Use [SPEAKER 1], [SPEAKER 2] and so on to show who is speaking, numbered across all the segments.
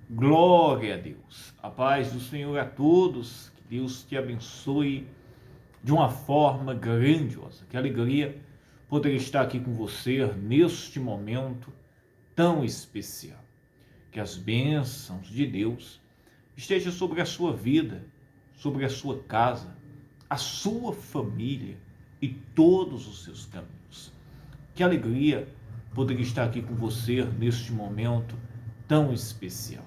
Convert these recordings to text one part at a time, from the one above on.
[SPEAKER 1] Glória a Deus. A paz do Senhor a todos. Que Deus te abençoe de uma forma grandiosa. Que alegria poder estar aqui com você neste momento tão especial. Que as bênçãos de Deus estejam sobre a sua vida, sobre a sua casa, a sua família e todos os seus caminhos. Que alegria poder estar aqui com você neste momento tão especial,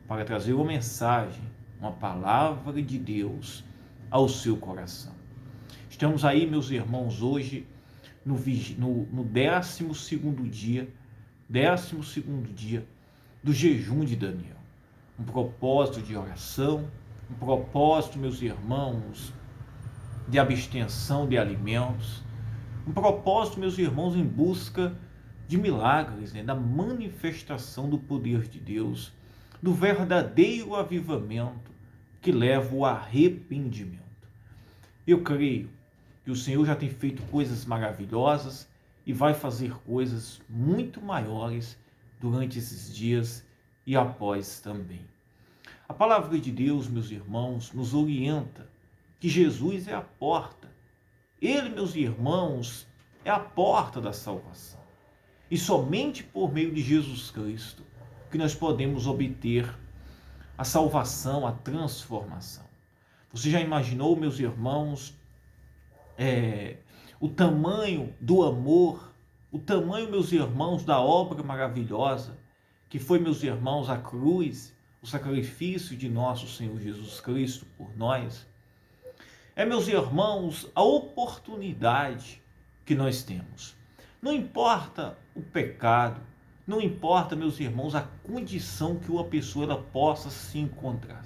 [SPEAKER 1] para trazer uma mensagem, uma palavra de Deus ao seu coração. Estamos aí, meus irmãos, hoje no 12º dia do jejum de Daniel. Um propósito de oração, um propósito, meus irmãos, de abstenção de alimentos, um propósito, meus irmãos, em busca de milagres, da manifestação do poder de Deus, do verdadeiro avivamento que leva ao arrependimento. Eu creio que o Senhor já tem feito coisas maravilhosas e vai fazer coisas muito maiores durante esses dias e após também. A palavra de Deus, meus irmãos, nos orienta que Jesus é a porta. Ele, meus irmãos, é a porta da salvação. E somente por meio de Jesus Cristo que nós podemos obter a salvação, a transformação. Você já imaginou, meus irmãos, o tamanho do amor, o tamanho, meus irmãos, da obra maravilhosa que foi, meus irmãos, a cruz, o sacrifício de nosso Senhor Jesus Cristo por nós? Meus irmãos, a oportunidade que nós temos. Não importa o pecado, não importa, meus irmãos, a condição que uma pessoa ela possa se encontrar.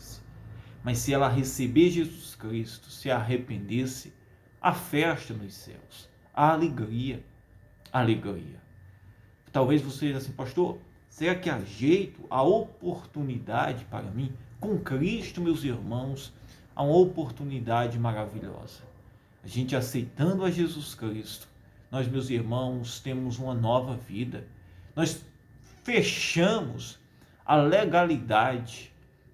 [SPEAKER 1] Mas se ela receber Jesus Cristo, se arrependesse, a festa nos céus, a alegria, a alegria. Talvez você diga assim, pastor, será que há jeito, a oportunidade para mim? Com Cristo, meus irmãos, há uma oportunidade maravilhosa. A gente aceitando a Jesus Cristo, nós, meus irmãos, temos uma nova vida. Nós fechamos a legalidade,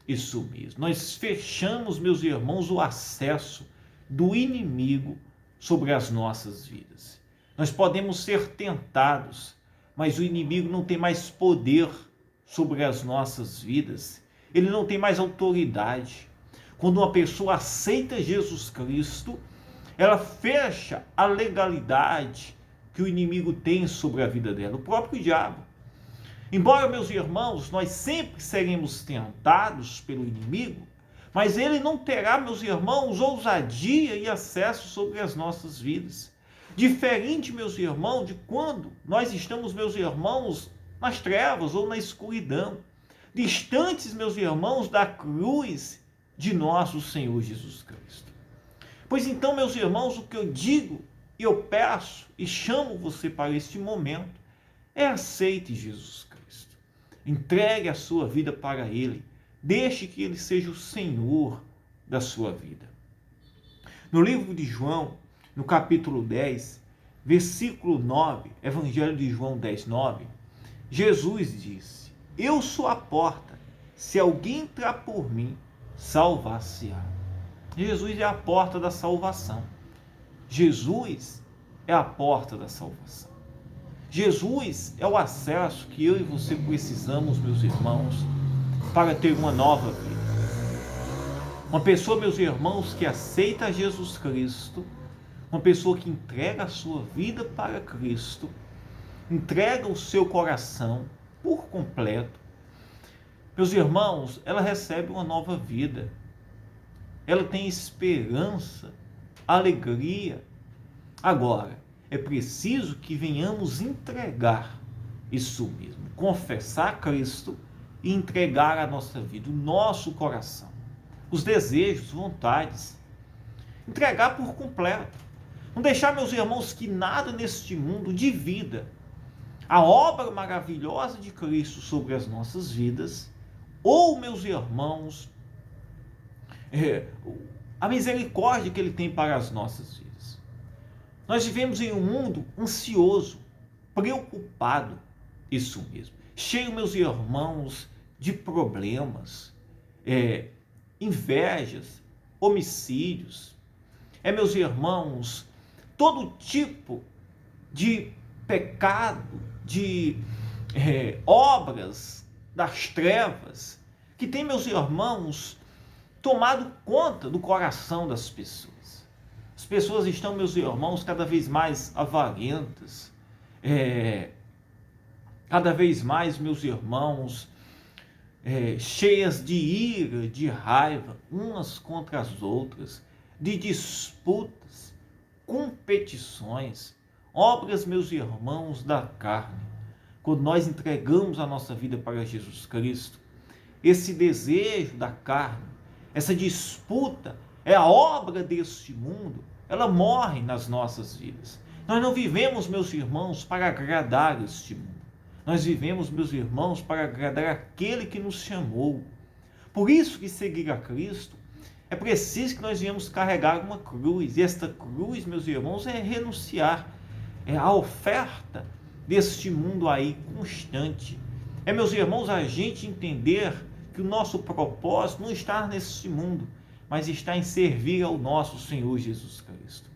[SPEAKER 1] isso mesmo. Nós fechamos, meus irmãos, o acesso do inimigo sobre as nossas vidas. Nós podemos ser tentados, mas o inimigo não tem mais poder sobre as nossas vidas. Ele não tem mais autoridade. Quando uma pessoa aceita Jesus Cristo, ela fecha a legalidade que o inimigo tem sobre a vida dela, o próprio diabo. Embora, meus irmãos, nós sempre seremos tentados pelo inimigo, mas ele não terá, meus irmãos, ousadia e acesso sobre as nossas vidas. Diferente, meus irmãos, de quando nós estamos, meus irmãos, nas trevas ou na escuridão, distantes, meus irmãos, da cruz de nosso Senhor Jesus Cristo. Pois então, meus irmãos, o que eu digo, eu peço e chamo você para este momento, aceite Jesus Cristo. Entregue a sua vida para Ele. Deixe que Ele seja o Senhor da sua vida. No livro de João, no capítulo 10, versículo 9, Evangelho de João 10, 9, Jesus disse, eu sou a porta, se alguém entrar por mim, salvar-se-á. Jesus é a porta da salvação. Jesus é a porta da salvação. Jesus é o acesso que eu e você precisamos, meus irmãos, para ter uma nova vida. Uma pessoa, meus irmãos, que aceita Jesus Cristo, uma pessoa que entrega a sua vida para Cristo, entrega o seu coração por completo, meus irmãos, ela recebe uma nova vida. Ela tem esperança, alegria. Agora, é preciso que venhamos entregar isso mesmo, confessar Cristo e entregar a nossa vida, o nosso coração, os desejos, vontades, entregar por completo. Não deixar, meus irmãos, que nada neste mundo divida a obra maravilhosa de Cristo sobre as nossas vidas, ou, meus irmãos, a misericórdia que Ele tem para as nossas vidas. Nós vivemos em um mundo ansioso, preocupado, isso mesmo, cheio, meus irmãos, de problemas, invejas, homicídios. Meus irmãos, todo tipo de pecado, de obras das trevas, que tem, meus irmãos, tomado conta do coração das pessoas. As pessoas estão, meus irmãos, cada vez mais avarentas, cada vez mais, meus irmãos, cheias de ira, de raiva, umas contra as outras, de disputas, competições, obras, meus irmãos, da carne. Quando nós entregamos a nossa vida para Jesus Cristo, esse desejo da carne, essa disputa, é a obra deste mundo, ela morre nas nossas vidas. Nós não vivemos, meus irmãos, para agradar este mundo. Nós vivemos, meus irmãos, para agradar aquele que nos chamou. Por isso que seguir a Cristo é preciso que nós venhamos carregar uma cruz. E esta cruz, meus irmãos, é renunciar. É a oferta deste mundo aí constante. Meus irmãos, a gente entender que o nosso propósito não está neste mundo, mas está em servir ao nosso Senhor Jesus Cristo.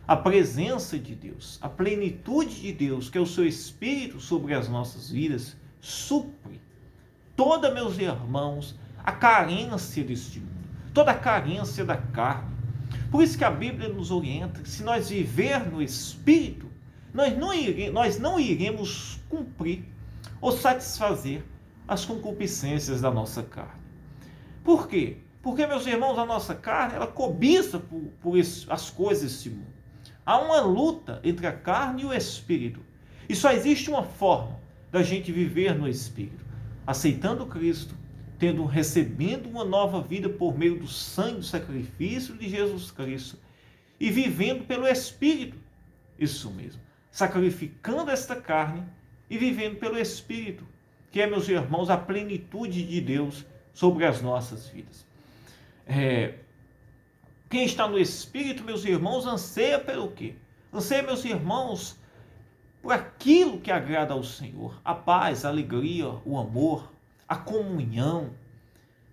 [SPEAKER 1] A presença de Deus, a plenitude de Deus, que é o seu Espírito sobre as nossas vidas, supre toda, meus irmãos, a carência deste mundo, toda a carência da carne. Por isso que a Bíblia nos orienta que se nós viver no Espírito, nós não iremos cumprir ou satisfazer as concupiscências da nossa carne. Por quê? Porque, meus irmãos, a nossa carne, ela cobiça por as coisas desse mundo. Há uma luta entre a carne e o Espírito. E só existe uma forma da gente viver no Espírito: aceitando Cristo, recebendo uma nova vida por meio do sangue, do sacrifício de Jesus Cristo, e vivendo pelo Espírito. Isso mesmo. Sacrificando esta carne e vivendo pelo Espírito, que é, meus irmãos, a plenitude de Deus sobre as nossas vidas. Quem está no Espírito, meus irmãos, anseia pelo quê? Anseia, meus irmãos, por aquilo que agrada ao Senhor. A paz, a alegria, o amor, a comunhão.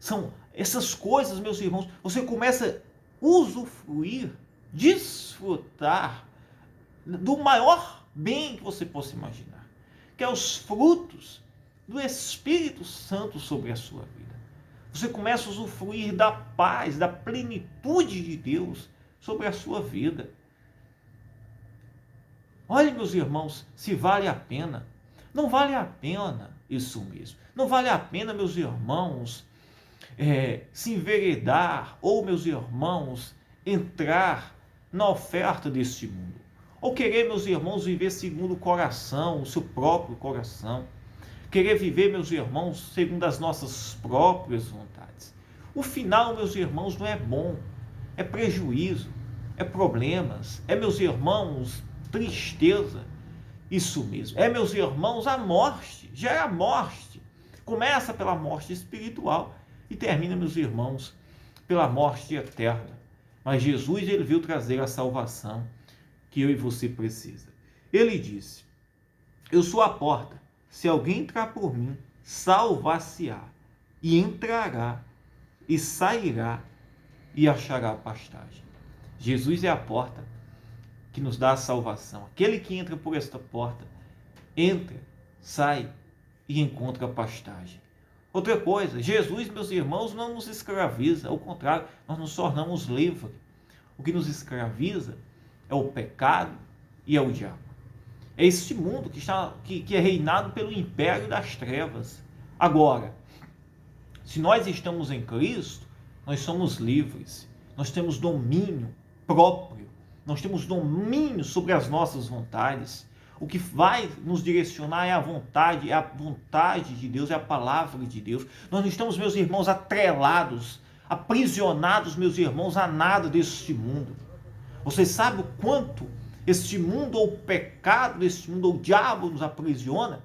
[SPEAKER 1] São essas coisas, meus irmãos, você começa a usufruir, desfrutar do maior bem que você possa imaginar, que é os frutos do Espírito Santo sobre a sua vida. Você começa a usufruir da paz, da plenitude de Deus sobre a sua vida. Olha, meus irmãos, se vale a pena. Não vale a pena isso mesmo. Não vale a pena, meus irmãos, se enveredar ou, meus irmãos, entrar na oferta deste mundo. Ou querer, meus irmãos, viver segundo o coração, o seu próprio coração. Querer viver, meus irmãos, segundo as nossas próprias vontades. O final, meus irmãos, não é bom. É prejuízo, é problemas, meus irmãos, tristeza. Isso mesmo. Meus irmãos, a morte. Já é a morte. Começa pela morte espiritual e termina, meus irmãos, pela morte eterna. Mas Jesus, ele veio trazer a salvação que eu e você precisa. Ele disse: eu sou a porta. Se alguém entrar por mim, salvar-se-á, e entrará, e sairá, e achará pastagem. Jesus é a porta que nos dá a salvação. Aquele que entra por esta porta, entra, sai e encontra pastagem. Outra coisa, Jesus, meus irmãos, não nos escraviza, ao contrário, nós nos tornamos livres. O que nos escraviza é o pecado e é o diabo. É este mundo que é reinado pelo império das trevas. Agora, se nós estamos em Cristo, nós somos livres. Nós temos domínio próprio. Nós temos domínio sobre as nossas vontades. O que vai nos direcionar é a vontade de Deus, é a palavra de Deus. Nós não estamos, meus irmãos, atrelados, aprisionados, meus irmãos, a nada deste mundo. Você sabe o quanto este mundo, ou o pecado deste mundo, ou o diabo nos aprisiona?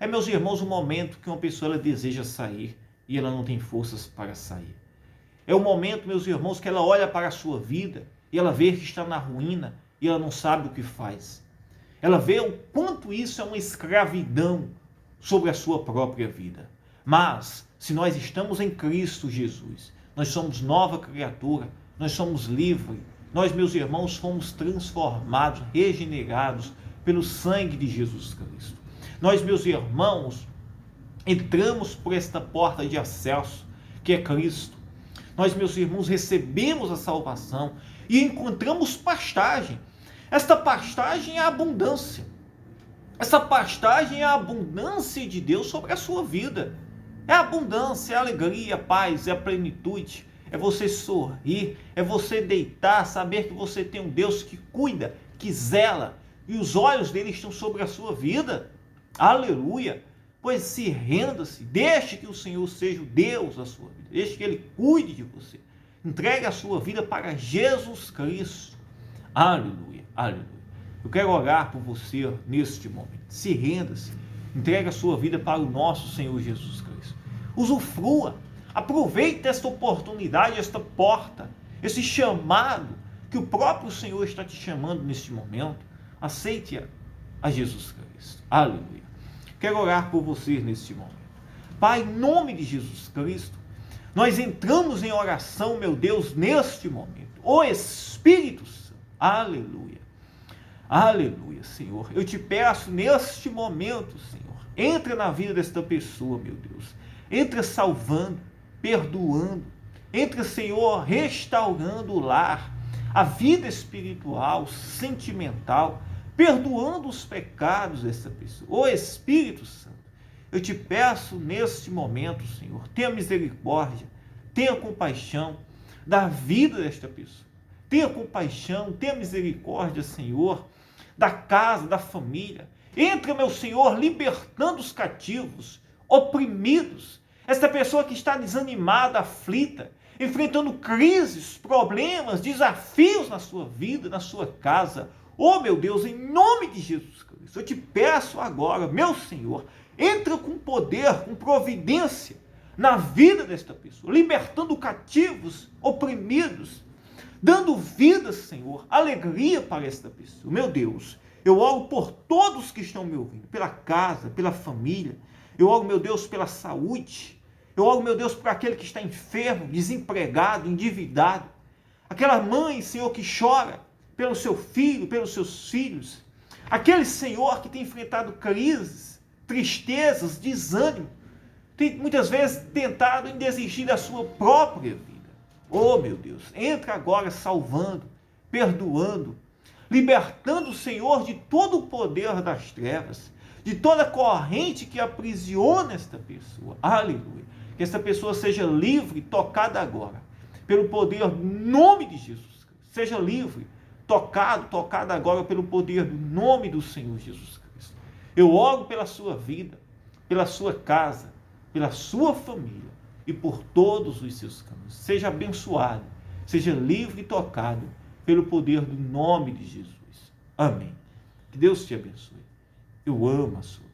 [SPEAKER 1] Meus irmãos, o momento que uma pessoa ela deseja sair e ela não tem forças para sair. É o momento, meus irmãos, que ela olha para a sua vida e ela vê que está na ruína e ela não sabe o que faz. Ela vê o quanto isso é uma escravidão sobre a sua própria vida. Mas, se nós estamos em Cristo Jesus, nós somos nova criatura, nós somos livres. Nós, meus irmãos, fomos transformados, regenerados pelo sangue de Jesus Cristo. Nós, meus irmãos, entramos por esta porta de acesso, que é Cristo. Nós, meus irmãos, recebemos a salvação e encontramos pastagem. Esta pastagem é a abundância. Essa pastagem é a abundância de Deus sobre a sua vida. É a abundância, é a alegria, a paz, é a plenitude. É você sorrir, é você deitar, saber que você tem um Deus que cuida, que zela, e os olhos dele estão sobre a sua vida. Aleluia! Pois se renda-se, deixe que o Senhor seja o Deus da sua vida, deixe que Ele cuide de você. Entregue a sua vida para Jesus Cristo. Aleluia, aleluia. Eu quero orar por você neste momento. Se renda-se, entregue a sua vida para o nosso Senhor Jesus Cristo. Usufrua, aproveite esta oportunidade, esta porta, esse chamado que o próprio Senhor está te chamando neste momento. Aceite a Jesus Cristo. Aleluia. Quero orar por vocês neste momento. Pai, em nome de Jesus Cristo, nós entramos em oração, meu Deus, neste momento. O Espírito Santo. Aleluia. Aleluia, Senhor. Eu te peço neste momento, Senhor, entra na vida desta pessoa, meu Deus. Entra salvando, perdoando. Entra, Senhor, restaurando o lar, a vida espiritual, sentimental, perdoando os pecados dessa pessoa. Ô Espírito Santo, eu te peço neste momento, Senhor, tenha misericórdia, tenha compaixão da vida desta pessoa. Tenha compaixão, tenha misericórdia, Senhor, da casa, da família. Entra, meu Senhor, libertando os cativos, oprimidos. Esta pessoa que está desanimada, aflita, enfrentando crises, problemas, desafios na sua vida, na sua casa. Oh, meu Deus, em nome de Jesus Cristo, eu te peço agora, meu Senhor, entra com poder, com providência na vida desta pessoa, libertando cativos, oprimidos, dando vida, Senhor, alegria para esta pessoa. Meu Deus, eu oro por todos que estão me ouvindo, pela casa, pela família. Eu oro, meu Deus, pela saúde. Eu oro, meu Deus, por aquele que está enfermo, desempregado, endividado. Aquela mãe, Senhor, que chora pelo seu filho, pelos seus filhos. Aquele Senhor que tem enfrentado crises, tristezas, desânimo. Tem muitas vezes tentado em desistir da sua própria vida. Oh, meu Deus, entra agora salvando, perdoando, libertando o Senhor de todo o poder das trevas, de toda corrente que aprisiona esta pessoa. Aleluia. Que esta pessoa seja livre, tocada agora, pelo poder do nome de Jesus Cristo. Seja livre, tocada agora pelo poder do nome do Senhor Jesus Cristo. Eu oro pela sua vida, pela sua casa, pela sua família e por todos os seus caminhos. Seja abençoado, seja livre e tocado pelo poder do nome de Jesus. Amém. Que Deus te abençoe. Eu amo a sua